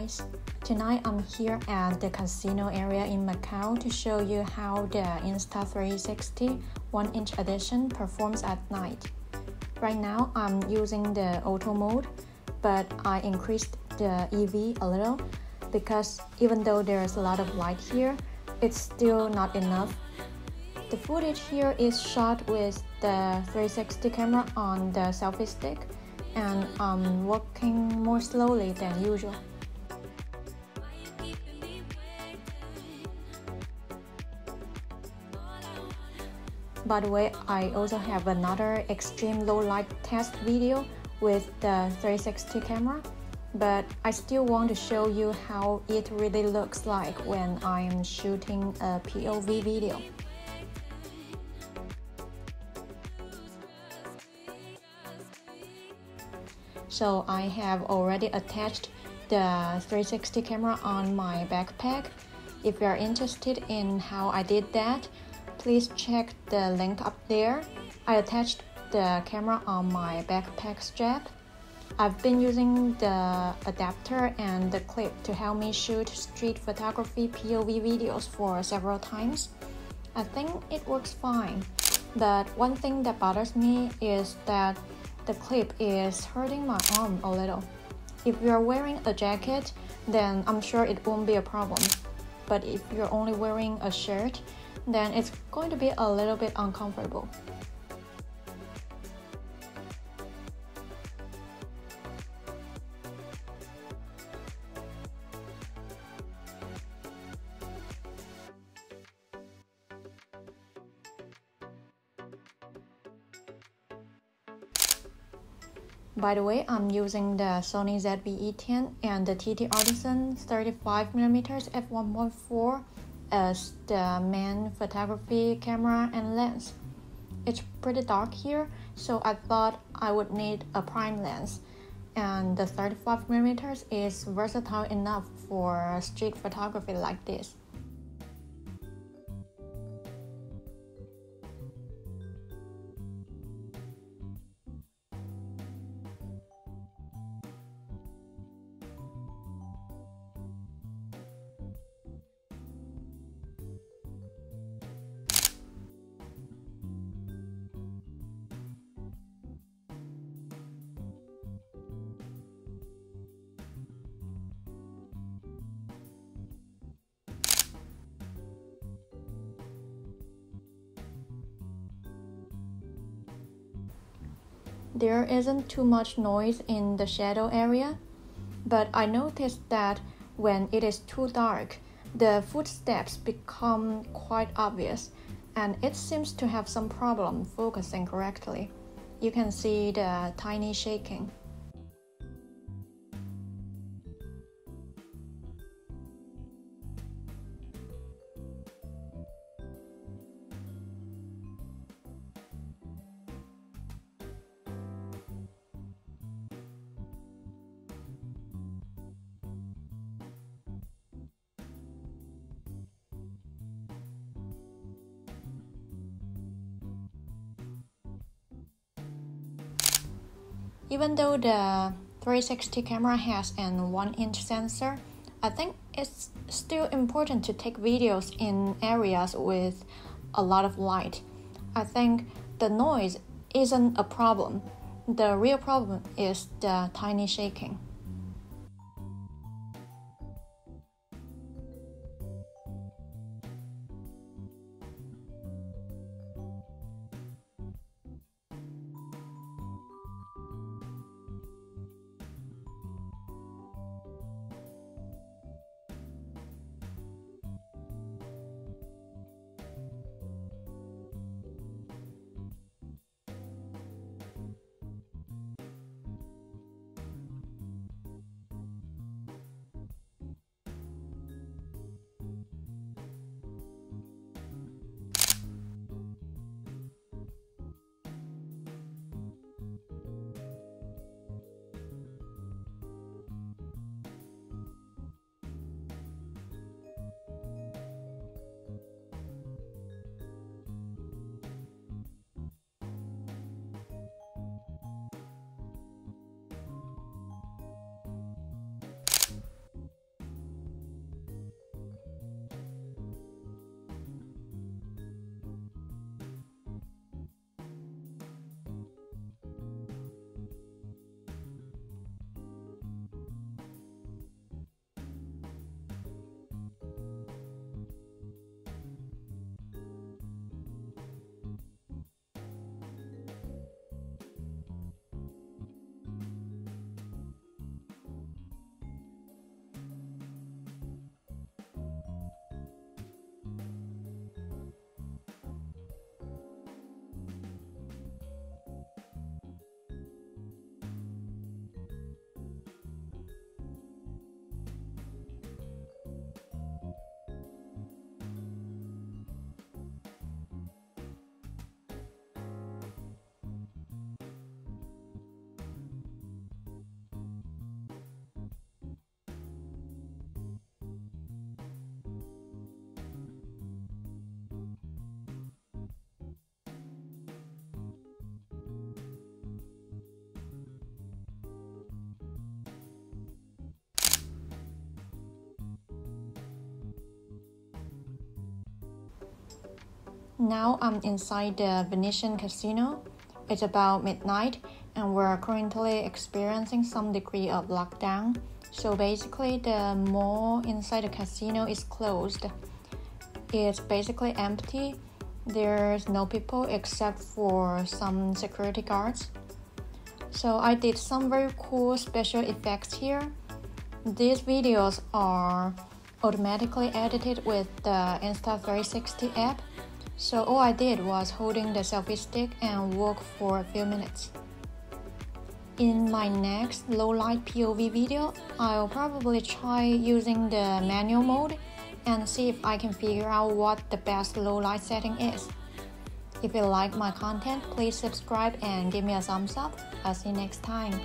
guys, tonight I'm here at the casino area in Macau to show you how the Insta360 ONE Edition performs at night. Right now I'm using the auto mode, but I increased the EV a little because even though there's a lot of light here, it's still not enough. The footage here is shot with the 360 camera on the selfie stick, and I'm working more slowly than usual. By the way, I also have another extreme low light test video with the 360 camera, but I still want to show you how it really looks like when I'm shooting a POV video. So I have already attached the 360 camera on my backpack. If you are interested in how I did that, please check the link up there. I attached the camera on my backpack strap. I've been using the adapter and the clip to help me shoot street photography POV videos for several times. I think it works fine, but one thing that bothers me is that the clip is hurting my arm a little. If you're wearing a jacket, then I'm sure it won't be a problem. But if you're only wearing a shirt, then it's going to be a little bit uncomfortable. By the way, I'm using the Sony ZVE10 and the TTArtisan 35mm f1.4 as the main photography camera and lens. It's pretty dark here, so I thought I would need a prime lens, and the 35mm is versatile enough for street photography like this. There isn't too much noise in the shadow area, but I noticed that when it is too dark, the footsteps become quite obvious, and it seems to have some problem focusing correctly. You can see the tiny shaking. Even though the 360 camera has an 1-inch sensor, I think it's still important to take videos in areas with a lot of light. I think the noise isn't a problem. The real problem is the tiny shaking. Now I'm inside the Venetian casino. It's about midnight and we're currently experiencing some degree of lockdown. So basically the mall inside the casino is closed. It's basically empty. There's no people except for some security guards. So I did some very cool special effects here. These videos are automatically edited with the Insta360 app. So all I did was holding the selfie stick and walk for a few minutes. In my next low light POV video, I'll probably try using the manual mode and see if I can figure out what the best low light setting is. If you like my content, please subscribe and give me a thumbs up. I'll see you next time.